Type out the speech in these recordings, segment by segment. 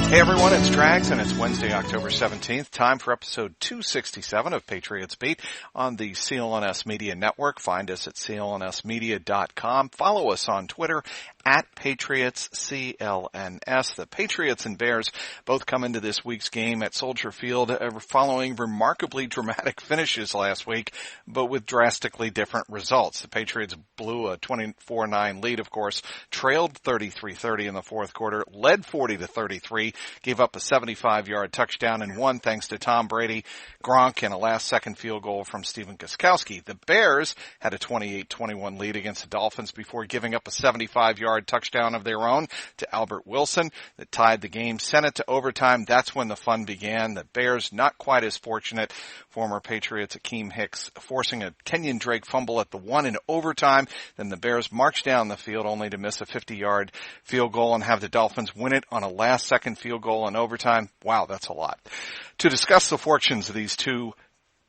Hey everyone, it's Trags and it's Wednesday, October 17th. Time for episode 267 of Patriots Beat on the CLNS Media Network. Find us at clnsmedia.com. Follow us on Twitter at PatriotsCLNS. The Patriots and Bears both come into this week's game at Soldier Field following remarkably dramatic finishes last week, but with drastically different results. The Patriots blew a 24-9 lead, of course, trailed 33-30 in the fourth quarter, led 40-33, gave up a 75-yard touchdown and won thanks to Tom Brady, Gronk, and a last-second field goal from Stephen Gostkowski. The Bears had a 28-21 lead against the Dolphins before giving up a 75-yard touchdown of their own to Albert Wilson that tied the game, sent it to overtime. That's when the fun began. The Bears not quite as fortunate. Former Patriots Akeem Hicks forcing a Kenyon Drake fumble at the one in overtime. Then the Bears marched down the field only to miss a 50-yard field goal and have the Dolphins win it on a last-second field goal in overtime. Wow, that's a lot. To discuss the fortunes of these two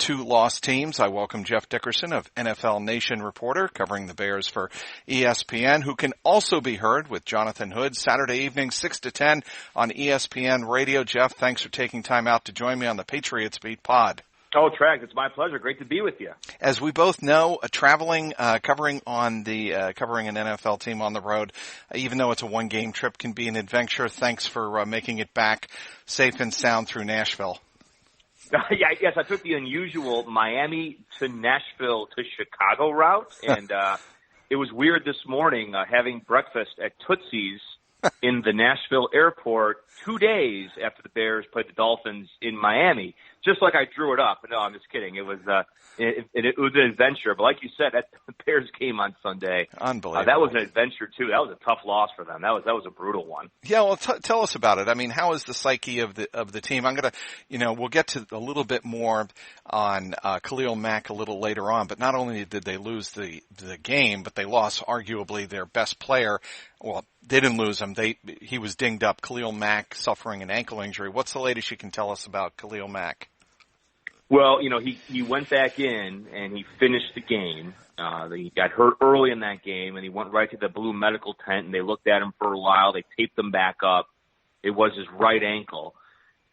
lost teams, I welcome Jeff Dickerson of NFL Nation reporter covering the Bears for ESPN, who can also be heard with Jonathan Hood Saturday evening 6 to 10 on ESPN Radio. Jeff, thanks for taking time out to join me on the Patriots Beat pod. Oh, Trag, it's my pleasure. Great to be with you. As we both know, covering an NFL team on the road, even though it's a one-game trip, can be an adventure. Thanks for making it back safe and sound through Nashville. Yes, I took the unusual Miami to Nashville to Chicago route, and it was weird this morning having breakfast at Tootsie's in the Nashville airport 2 days after the Bears played the Dolphins in Miami. Just like I drew it up. No, I'm just kidding. It was it was an adventure. But like you said, that the Bears game on Sunday, unbelievable. That was an adventure too. That was a tough loss for them. That was a brutal one. Yeah, well, tell us about it. I mean, how is the psyche of the team? I'm gonna, we'll get to a little bit more on Khalil Mack a little later on. But not only did they lose the game, but they lost arguably their best player. Well, they didn't lose him. He was dinged up. Khalil Mack suffering an ankle injury. What's the latest you can tell us about Khalil Mack? Well, he went back in and he finished the game. He got hurt early in that game, and he went right to the blue medical tent, and they looked at him for a while. They taped him back up. It was his right ankle.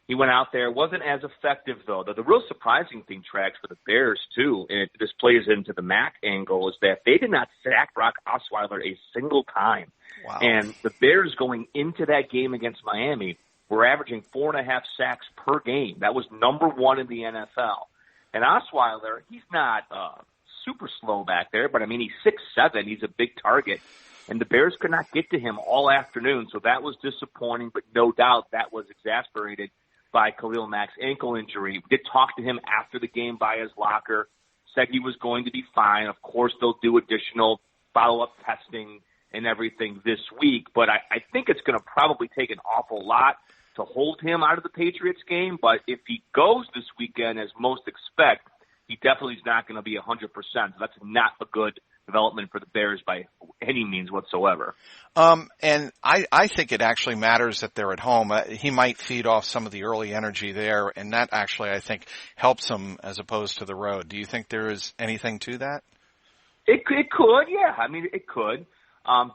He went out there. It wasn't as effective, though. The real surprising thing, Tracks, for the Bears, too, and this plays into the Mack angle, is that they did not sack Brock Osweiler a single time. Wow. And the Bears going into that game against Miami were averaging 4.5 sacks per game. That was number one in the NFL. And Osweiler, he's not super slow back there, but, I mean, he's 6'7". He's a big target. And the Bears could not get to him all afternoon, so that was disappointing, but no doubt that was exasperated by Khalil Mack's ankle injury. We did talk to him after the game by his locker, said he was going to be fine. Of course, they'll do additional follow-up testing and everything this week, but I think it's going to probably take an awful lot to hold him out of the Patriots game. But if he goes this weekend, as most expect, he definitely is not going to be 100%. That's not a good development for the Bears by any means whatsoever. And I think it actually matters that they're at home. He might feed off some of the early energy there, and that actually, I think, helps him as opposed to the road. Do you think there is anything to that? It could, yeah. I mean, it could.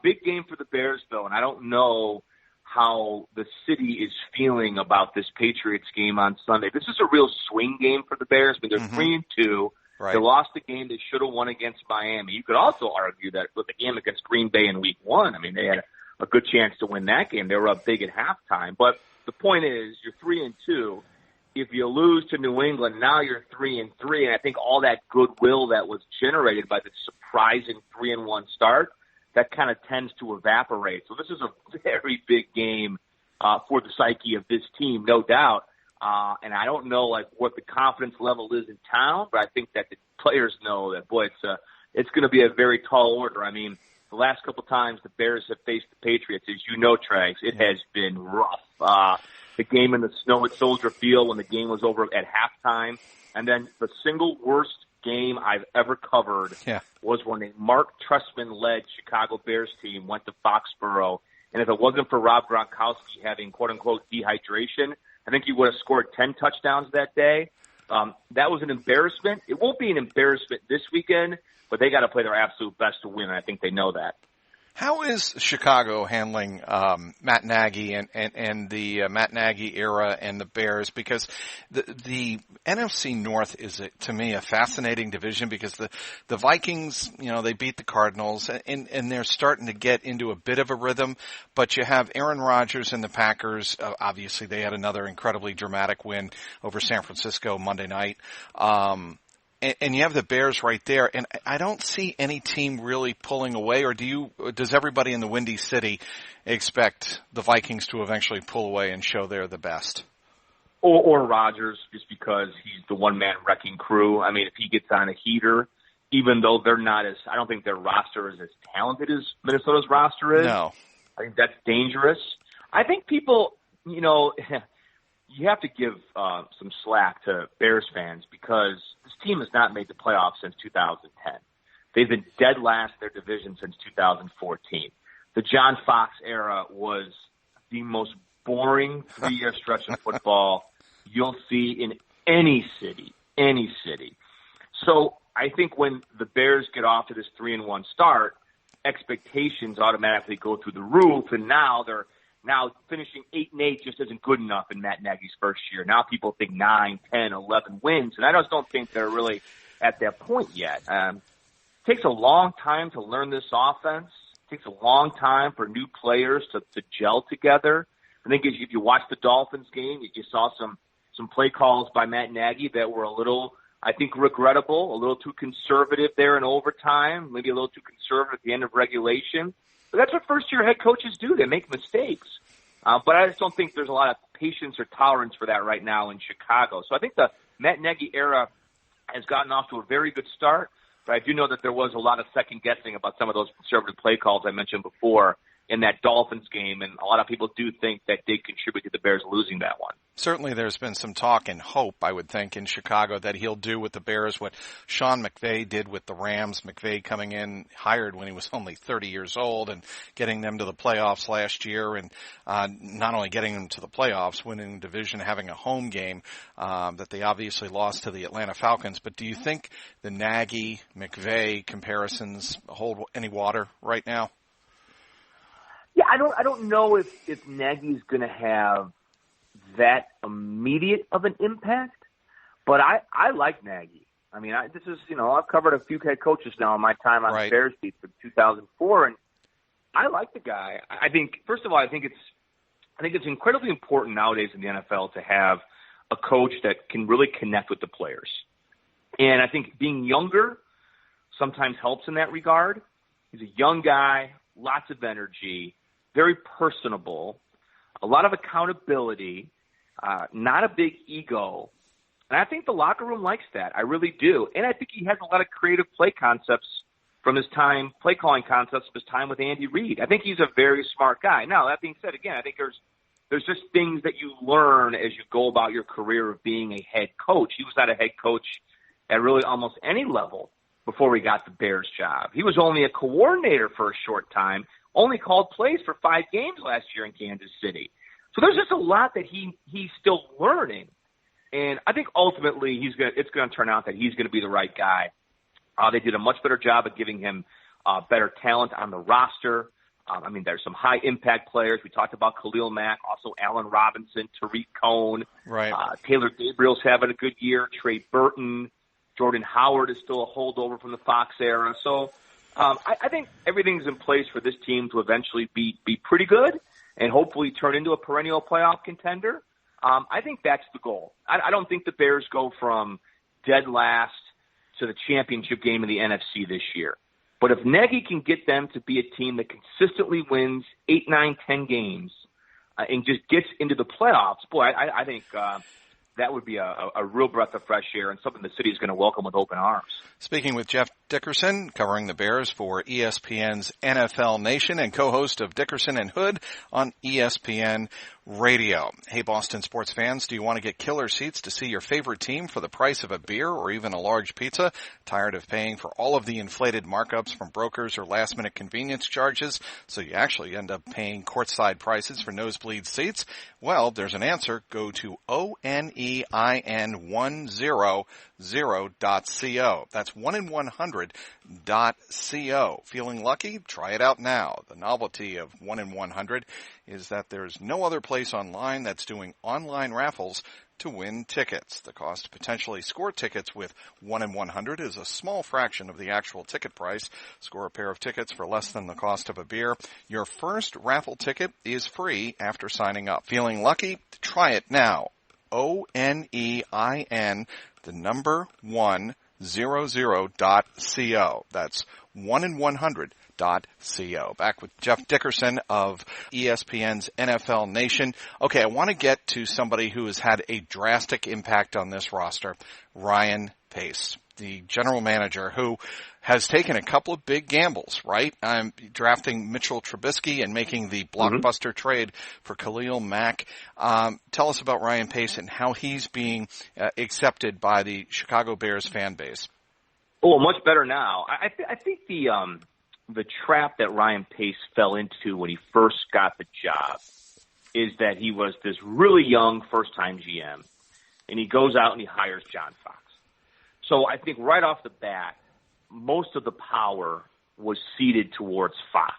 Big game for the Bears, though, and I don't know how the city is feeling about this Patriots game on Sunday. This is a real swing game for the Bears. I mean, they're 3-2. Right. They lost the game they should have won against Miami. You could also argue that with the game against Green Bay in Week 1, I mean, they had a good chance to win that game. They were up big at halftime. But the point is, you're 3-2. If you lose to New England, now you're 3-3. And I think all that goodwill that was generated by the surprising 3-1 start, that kind of tends to evaporate. So this is a very big game for the psyche of this team, no doubt. And I don't know what the confidence level is in town, but I think that the players know that, boy, it's going to be a very tall order. I mean, the last couple times the Bears have faced the Patriots, as you know, Trags, it has been rough. The game in the snow at Soldier Field when the game was over at halftime, and then the single worst game I've ever covered was when a Mark Trestman-led Chicago Bears team went to Foxborough. And if it wasn't for Rob Gronkowski having, quote-unquote, dehydration, I think he would have scored 10 touchdowns that day. That was an embarrassment. It won't be an embarrassment this weekend, but they got to play their absolute best to win, and I think they know that. How is Chicago handling Matt Nagy and the Matt Nagy era and the Bears? Because the NFC North is, to me, a fascinating division because the Vikings, they beat the Cardinals and they're starting to get into a bit of a rhythm. But you have Aaron Rodgers and the Packers. Obviously, they had another incredibly dramatic win over San Francisco Monday night. And you have the Bears right there, and I don't see any team really pulling away, or does everybody in the Windy City expect the Vikings to eventually pull away and show they're the best? Or Rodgers, just because he's the one-man wrecking crew. I mean, if he gets on a heater, even though I don't think their roster is as talented as Minnesota's roster is. No. I think that's dangerous. I think people, you have to give some slack to Bears fans because this team has not made the playoffs since 2010. They've been dead last in their division since 2014. The John Fox era was the most boring 3-year stretch of football you'll see in any city. So I think when the Bears get off to this 3-1 start, expectations automatically go through the roof, and now finishing 8-8 just isn't good enough in Matt Nagy's first year. Now people think 9, 10, 11 wins, and I just don't think they're really at that point yet. It takes a long time to learn this offense. It takes a long time for new players to gel together. I think if you watch the Dolphins game, you saw some play calls by Matt Nagy that were a little, I think, regrettable, a little too conservative there in overtime, maybe a little too conservative at the end of regulation. But that's what first-year head coaches do. They make mistakes. But I just don't think there's a lot of patience or tolerance for that right now in Chicago. So I think the Matt Nagy era has gotten off to a very good start. But I do know that there was a lot of second-guessing about some of those conservative play calls I mentioned before in that Dolphins game, and a lot of people do think that did contribute to the Bears losing that one. Certainly there's been some talk and hope, I would think, in Chicago that he'll do with the Bears what Sean McVay did with the Rams. McVay coming in, hired when he was only 30 years old and getting them to the playoffs last year, and not only getting them to the playoffs, winning the division, having a home game that they obviously lost to the Atlanta Falcons. But do you think the Nagy-McVay comparisons hold any water right now? Yeah, I don't know if Nagy's going to have that immediate of an impact, but I like Nagy. I mean, I've covered a few head coaches now in my time on the Bears beat from 2004, and I like the guy. I think, first of all, I think it's incredibly important nowadays in the NFL to have a coach that can really connect with the players. And I think being younger sometimes helps in that regard. He's a young guy, lots of energy, very personable, a lot of accountability, not a big ego. And I think the locker room likes that. I really do. And I think he has a lot of creative play concepts from his time, play calling concepts of his time with Andy Reid. I think he's a very smart guy. Now, that being said, again, I think there's just things that you learn as you go about your career of being a head coach. He was not a head coach at really almost any level before he got the Bears job. He was only a coordinator for a short time, only called plays for 5 games last year in Kansas City. So there's just a lot that he's still learning. And I think ultimately it's going to turn out that he's going to be the right guy. They did a much better job of giving him better talent on the roster. There's some high-impact players. We talked about Khalil Mack, also Allen Robinson, Tariq Cohen. Right. Taylor Gabriel's having a good year. Trey Burton. Jordan Howard is still a holdover from the Fox era. So I think everything's in place for this team to eventually be pretty good and hopefully turn into a perennial playoff contender. I think that's the goal. I don't think the Bears go from dead last to the championship game in the NFC this year. But if Nagy can get them to be a team that consistently wins 8, 9, 10 games and just gets into the playoffs, boy, I think that would be a real breath of fresh air and something the city is going to welcome with open arms. Speaking with Jeff Dickerson, covering the Bears for ESPN's NFL Nation and co-host of Dickerson and Hood on ESPN Radio. Hey, Boston sports fans, do you want to get killer seats to see your favorite team for the price of a beer or even a large pizza? Tired of paying for all of the inflated markups from brokers or last-minute convenience charges, so you actually end up paying courtside prices for nosebleed seats? Well, there's an answer. Go to onein100.co. That's 1in100.co. Feeling lucky? Try it out now. The novelty of 1in100 is that there's no other place online that's doing online raffles to win tickets. The cost to potentially score tickets with 1in100 is a small fraction of the actual ticket price. Score a pair of tickets for less than the cost of a beer. Your first raffle ticket is free after signing up. Feeling lucky? Try it now. ONEIN, the number 100.co. That's 1in100.co. Back with Jeff Dickerson of ESPN's NFL Nation. Okay, I want to get to somebody who has had a drastic impact on this roster, Ryan Pace, the general manager who has taken a couple of big gambles, right? Drafting Mitchell Trubisky and making the blockbuster trade for Khalil Mack. Tell us about Ryan Pace and how he's being accepted by the Chicago Bears fan base. Oh, much better now. I think the trap that Ryan Pace fell into when he first got the job is that he was this really young first-time GM, and he goes out and he hires John Fox. So I think right off the bat, most of the power was ceded towards Fox,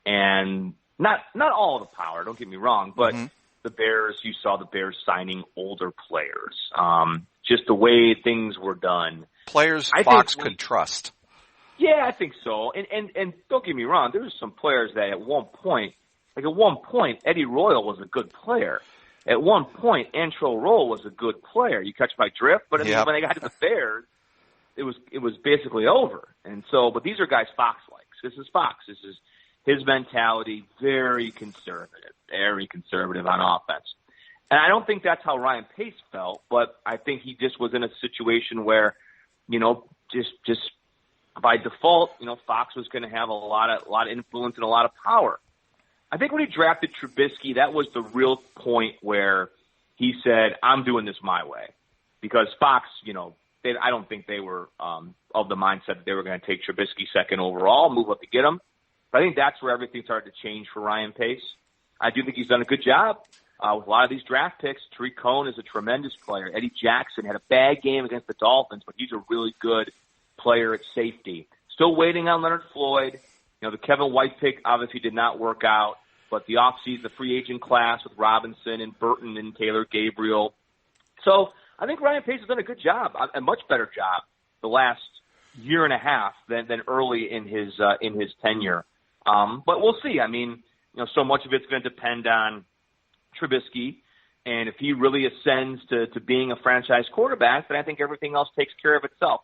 and not all the power. Don't get me wrong, but the Bears, you saw the Bears signing older players. Just the way things were done. Players Fox could trust. Yeah, I think so. And don't get me wrong, there were some players that at one point, Eddie Royal was a good player. At one point, Antro Roll was a good player. You catch my drift? But when they got to the Bears, it was basically over. And so, but these are guys Fox likes. This is Fox. This is his mentality, very conservative on offense. And I don't think that's how Ryan Pace felt, but I think he just was in a situation where, just by default, Fox was going to have a lot of influence and a lot of power. I think when he drafted Trubisky, that was the real point where he said, "I'm doing this my way," because Fox, I don't think they were of the mindset that they were going to take Trubisky second overall, move up to get him. But I think that's where everything started to change for Ryan Pace. I do think he's done a good job with a lot of these draft picks. Tariq Cohen is a tremendous player. Eddie Jackson had a bad game against the Dolphins, but he's a really good player at safety. Still waiting on Leonard Floyd. The Kevin White pick obviously did not work out, but the offseason, the free agent class with Robinson and Burton and Taylor Gabriel. So I think Ryan Pace has done a good job, a much better job the last year and a half than early in his tenure. But we'll see. I mean, so much of it's going to depend on Trubisky, and if he really ascends to being a franchise quarterback, then I think everything else takes care of itself.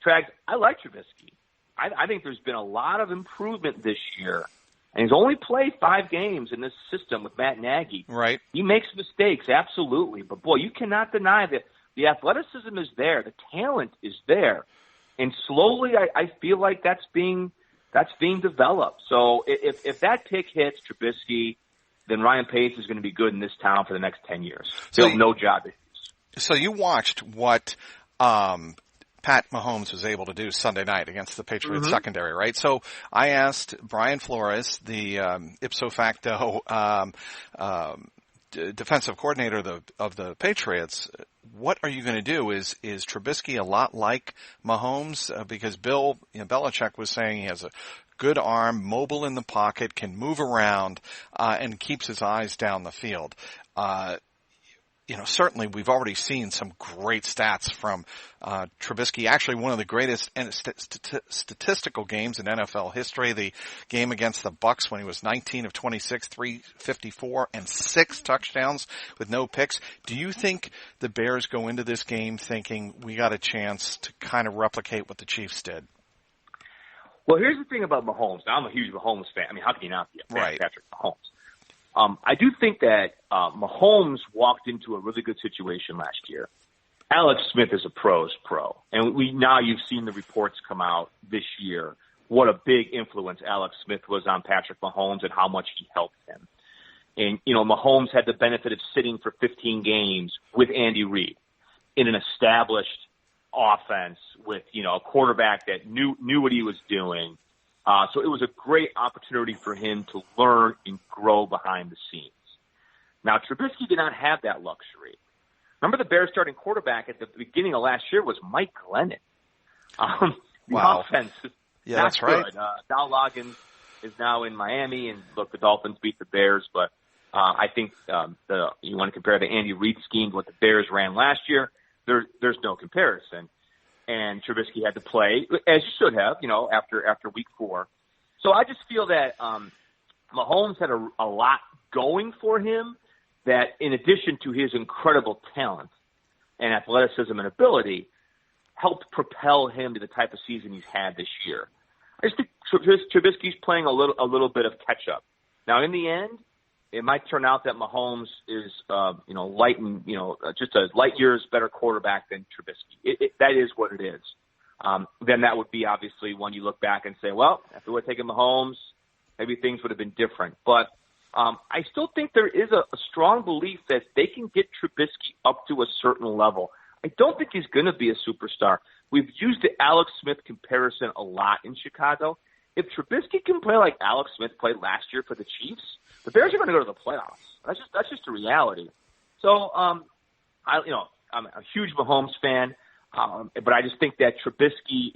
Trags, I like Trubisky. I think there's been a lot of improvement this year, and he's only played 5 games in this system with Matt Nagy. Right. He makes mistakes, absolutely, but boy, you cannot deny that the athleticism is there, the talent is there, and slowly I feel like that's being developed. So if that pick hits Trubisky, then Ryan Pace is going to be good in this town for the next 10 years. He'll have no job issues. So you watched what Pat Mahomes was able to do Sunday night against the Patriots secondary, right? So I asked Brian Flores, the ipso facto defensive coordinator of the Patriots, what are you going to do? Is Trubisky a lot like Mahomes? Because Bill Belichick was saying he has a good arm, mobile in the pocket, can move around, and keeps his eyes down the field. Certainly we've already seen some great stats from Trubisky. Actually, one of the greatest statistical games in NFL history, the game against the Bucs when he was 19 of 26, 354, and 6 touchdowns with no picks. Do you think the Bears go into this game thinking we got a chance to kind of replicate what the Chiefs did? Well, here's the thing about Mahomes. Now, I'm a huge Mahomes fan. I mean, how can you not be a fan of Patrick Mahomes? I do think that Mahomes walked into a really good situation last year. Alex Smith is a pro's pro. And you've seen the reports come out this year, what a big influence Alex Smith was on Patrick Mahomes and how much he helped him. And, Mahomes had the benefit of sitting for 15 games with Andy Reid in an established offense with, a quarterback that knew what he was doing. So it was a great opportunity for him to learn and grow behind the scenes. Now, Trubisky did not have that luxury. Remember, the Bears starting quarterback at the beginning of last year was Mike Glennon. Wow. Offense is Yeah, not that's right. good. Dal Loggins is now in Miami, and look, the Dolphins beat the Bears, but I think you want to compare the Andy Reid scheme to what the Bears ran last year, there's no comparison. And Trubisky had to play, as you should have, after week 4. So I just feel that Mahomes had a lot going for him that, in addition to his incredible talent and athleticism and ability, helped propel him to the type of season he's had this year. I just think Trubisky's playing a little bit of catch-up. Now, in the end, it might turn out that Mahomes is, just a light years better quarterback than Trubisky. That is what it is. Then that would be obviously when you look back and say, well, if we would have taken Mahomes, maybe things would have been different. But I still think there is a strong belief that they can get Trubisky up to a certain level. I don't think he's going to be a superstar. We've used the Alex Smith comparison a lot in Chicago. If Trubisky can play like Alex Smith played last year for the Chiefs, the Bears are going to go to the playoffs. That's just a reality. So, I'm a huge Mahomes fan, but I just think that Trubisky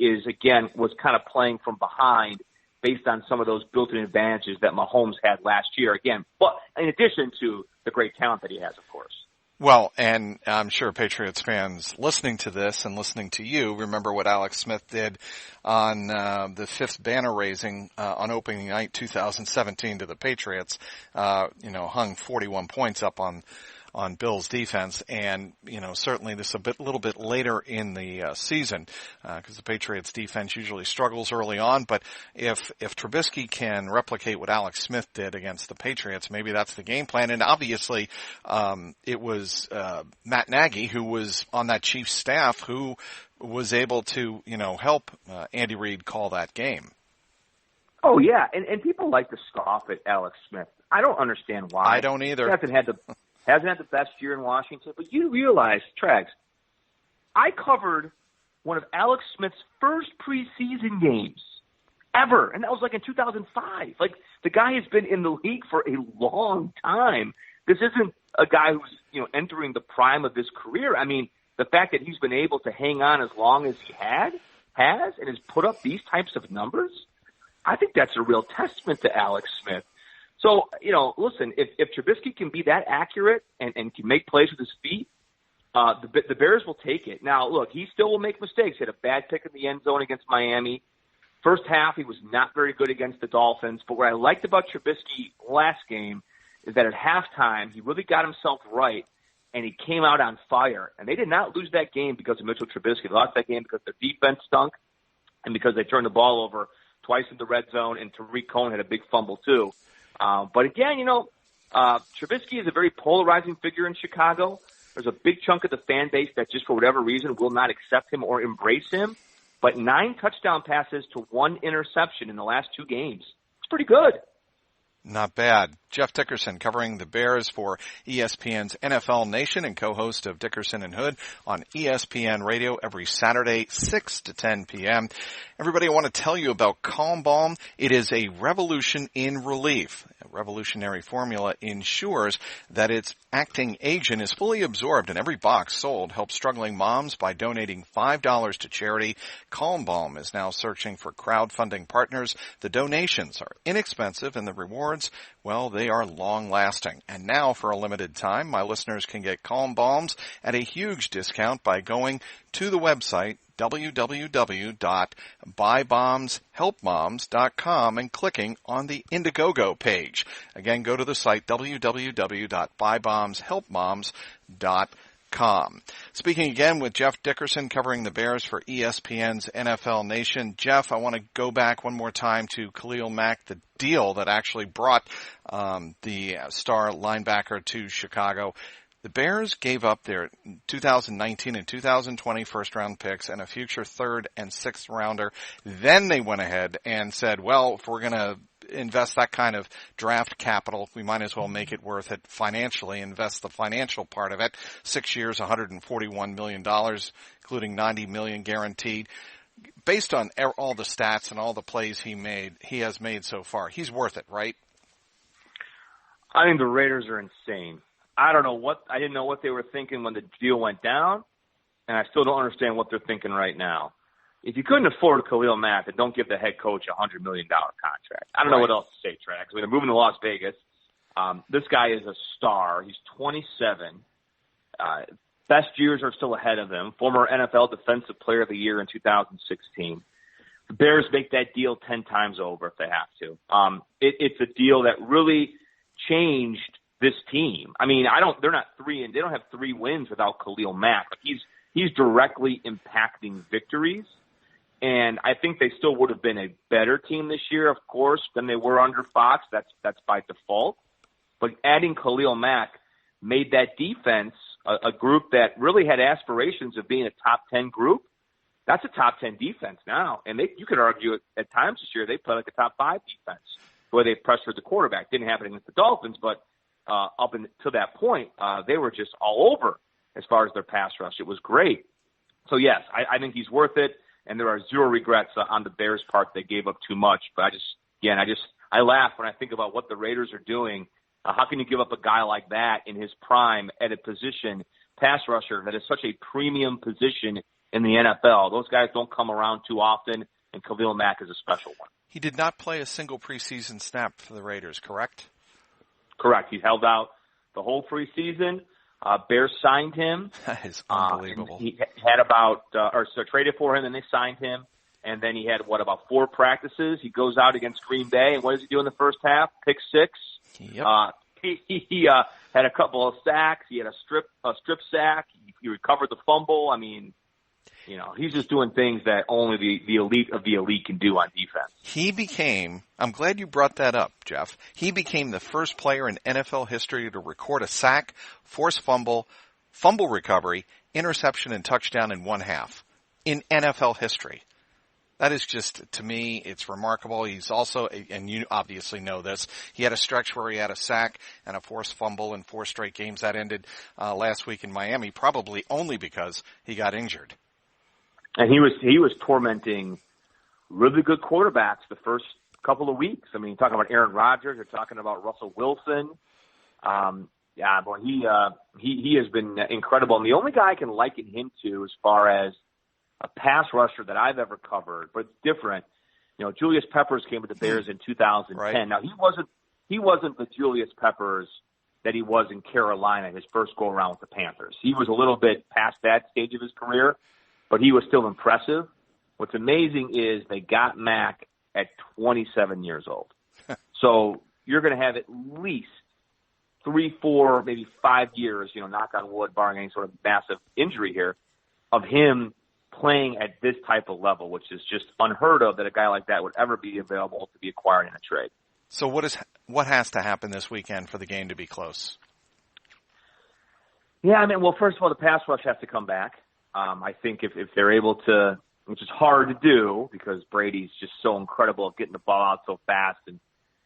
was kind of playing from behind based on some of those built-in advantages that Mahomes had last year. Again, but in addition to the great talent that he has, of course. Well, and I'm sure Patriots fans listening to this and listening to you remember what Alex Smith did on the 5th banner raising on opening night 2017 to the Patriots. Hung 41 points up on Bill's defense, and certainly this is a little bit later in the season because the Patriots defense usually struggles early on. But if Trubisky can replicate what Alex Smith did against the Patriots, maybe that's the game plan. And obviously, it was Matt Nagy who was on that Chiefs staff who was able to help Andy Reid call that game. Oh yeah, and people like to scoff at Alex Smith. I don't understand why. I don't either. He hasn't had the best year in Washington, but you realize, Trags, I covered one of Alex Smith's first preseason games ever, and that was like in 2005. Like, the guy has been in the league for a long time. This isn't a guy who's, entering the prime of his career. I mean, the fact that he's been able to hang on as long as he has and has put up these types of numbers, I think that's a real testament to Alex Smith. So, listen, if Trubisky can be that accurate and can make plays with his feet, the Bears will take it. Now, look, he still will make mistakes. He had a bad pick in the end zone against Miami. First half, he was not very good against the Dolphins. But what I liked about Trubisky last game is that at halftime, he really got himself right, and he came out on fire. And they did not lose that game because of Mitchell Trubisky. They lost that game because their defense stunk and because they turned the ball over twice in the red zone, and Tariq Cohen had a big fumble too. But again, Trubisky is a very polarizing figure in Chicago. There's a big chunk of the fan base that just for whatever reason will not accept him or embrace him. But 9 touchdown passes to 1 interception in the last 2 games. It's pretty good. Not bad. Jeff Dickerson covering the Bears for ESPN's NFL Nation and co-host of Dickerson and Hood on ESPN Radio every Saturday, 6 to 10 p.m. Everybody, I want to tell you about Calm Balm. It is a revolution in relief. A revolutionary formula ensures that its acting agent is fully absorbed and every box sold helps struggling moms by donating $5 to charity. Calm Balm is now searching for crowdfunding partners. The donations are inexpensive and the rewards, well, they are long-lasting. And now, for a limited time, my listeners can get Calm Balms at a huge discount by going to the website www.buybombshelpmoms.com and clicking on the Indiegogo page. Again, go to the site www.buybombshelpmoms.com. Speaking again with Jeff Dickerson covering the Bears for ESPN's NFL Nation. Jeff, I want to go back one more time to Khalil Mack, the deal that actually brought the star linebacker to Chicago. The Bears gave up their 2019 and 2020 first-round picks and a future third and sixth rounder. Then they went ahead and said, well, if we're going to invest that kind of draft capital, we might as well make it worth it financially, invest the financial part of it. 6 years, $141 million, including $90 million guaranteed. Based on all the stats and all the plays he has made so far, he's worth it, right? I think the Raiders are insane. I didn't know what they were thinking when the deal went down, and I still don't understand what they're thinking right now. If you couldn't afford Khalil Mack, then don't give the head coach a $100 million contract. I don't know what else to say, Trax. I mean, they're moving to Las Vegas. This guy is a star. He's 27. Best years are still ahead of him. Former NFL Defensive Player of the Year in 2016. The Bears make that deal 10 times over if they have to. It's a deal that really changed this team. I mean, they're not they don't have 3 wins without Khalil Mack. But he's directly impacting victories. And I think they still would have been a better team this year, of course, than they were under Fox. That's by default. But adding Khalil Mack made that defense a group that really had aspirations of being a top 10 group. That's a top 10 defense now. And you could argue at times this year they played like a top 5 defense, the way they pressured the quarterback. Didn't happen against the Dolphins, but up until that point, they were just all over as far as their pass rush. It was great. So, yes, I think he's worth it. And there are zero regrets on the Bears' part. They gave up too much. But I laugh when I think about what the Raiders are doing. How can you give up a guy like that in his prime at a position, pass rusher, that is such a premium position in the NFL? Those guys don't come around too often, and Khalil Mack is a special one. He did not play a single preseason snap for the Raiders, correct? Correct. He held out the whole preseason. Bears signed him. That is unbelievable. He had traded for him, and they signed him. And then he had, about 4 practices. He goes out against Green Bay, and what does he do in the first half? Pick 6. Yep. He had a couple of sacks. He had a strip sack. He recovered the fumble. I mean, he's just doing things that only the elite of the elite can do on defense. I'm glad you brought that up, Jeff. He became the first player in NFL history to record a sack, forced fumble recovery, interception, and touchdown in one half in NFL history. That is just, to me, it's remarkable. He's also, and you obviously know this, he had a stretch where he had a sack and a forced fumble in 4 straight games. That ended last week in Miami, probably only because he got injured. And he was tormenting really good quarterbacks the first couple of weeks. I mean, you're talking about Aaron Rodgers, you're talking about Russell Wilson. He has been incredible. And the only guy I can liken him to as far as a pass rusher that I've ever covered, but it's different. Julius Peppers came with the Bears in 2010. Right. Now he wasn't the Julius Peppers that he was in Carolina his first go around with the Panthers. He was a little bit past that stage of his career, but he was still impressive. What's amazing is they got Mack at 27 years old. So you're going to have at least 3, 4, maybe 5 years, knock on wood, barring any sort of massive injury here, of him playing at this type of level, which is just unheard of that a guy like that would ever be available to be acquired in a trade. So what has to happen this weekend for the game to be close? Yeah, I mean, well, first of all, the pass rush has to come back. I think if they're able to, which is hard to do because Brady's just so incredible at getting the ball out so fast, and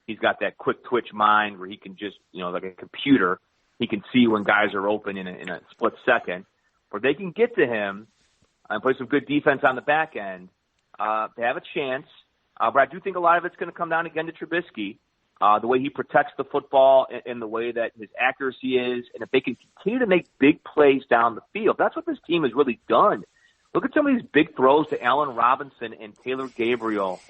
he's got that quick twitch mind where he can just, like a computer, he can see when guys are open in a split second. Or they can get to him and play some good defense on the back end. They have a chance. But I do think a lot of it's going to come down again to Trubisky, the way he protects the football and the way that his accuracy is. And if they can continue to make big plays down the field, that's what this team has really done. Look at some of these big throws to Allen Robinson and Taylor Gabriel.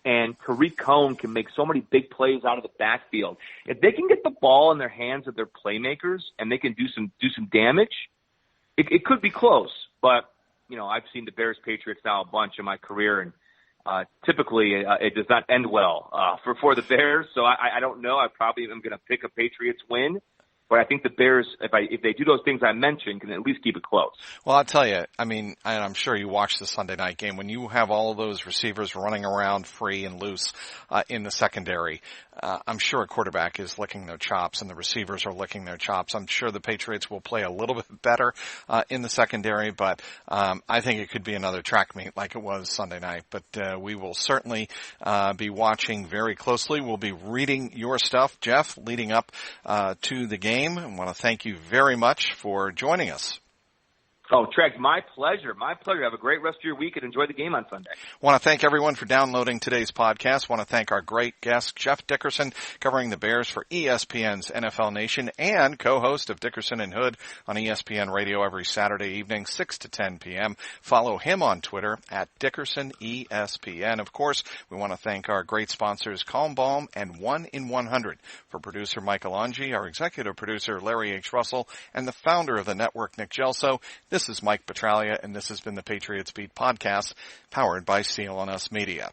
And Tariq Cohen can make so many big plays out of the backfield. If they can get the ball in their hands of their playmakers and they can do some damage, it could be close. But, I've seen the Bears-Patriots now a bunch in my career, and typically it does not end well for the Bears. So I don't know. I probably am going to pick a Patriots win. But I think the Bears, if they do those things I mentioned, can at least keep it close. Well, I'll tell you, I mean, and I'm sure you watched the Sunday night game, when you have all of those receivers running around free and loose in the secondary, I'm sure a quarterback is licking their chops and the receivers are licking their chops. I'm sure the Patriots will play a little bit better in the secondary, but I think it could be another track meet like it was Sunday night. But we will certainly be watching very closely. We'll be reading your stuff, Jeff, leading up to the game. I want to thank you very much for joining us. Oh, Treg, my pleasure. My pleasure. Have a great rest of your week and enjoy the game on Sunday. Want to thank everyone for downloading today's podcast. Want to thank our great guest, Jeff Dickerson, covering the Bears for ESPN's NFL Nation and co-host of Dickerson and Hood on ESPN Radio every Saturday evening, 6 to 10 p.m. Follow him on Twitter at DickersonESPN. Of course, we want to thank our great sponsors, Calm Balm and 1 in 100. For producer Michael Angi, our executive producer Larry H. Russell, and the founder of the network, Nick Gelso, this is Mike Petralia, and this has been the Patriots Beat podcast, powered by CLNS Media.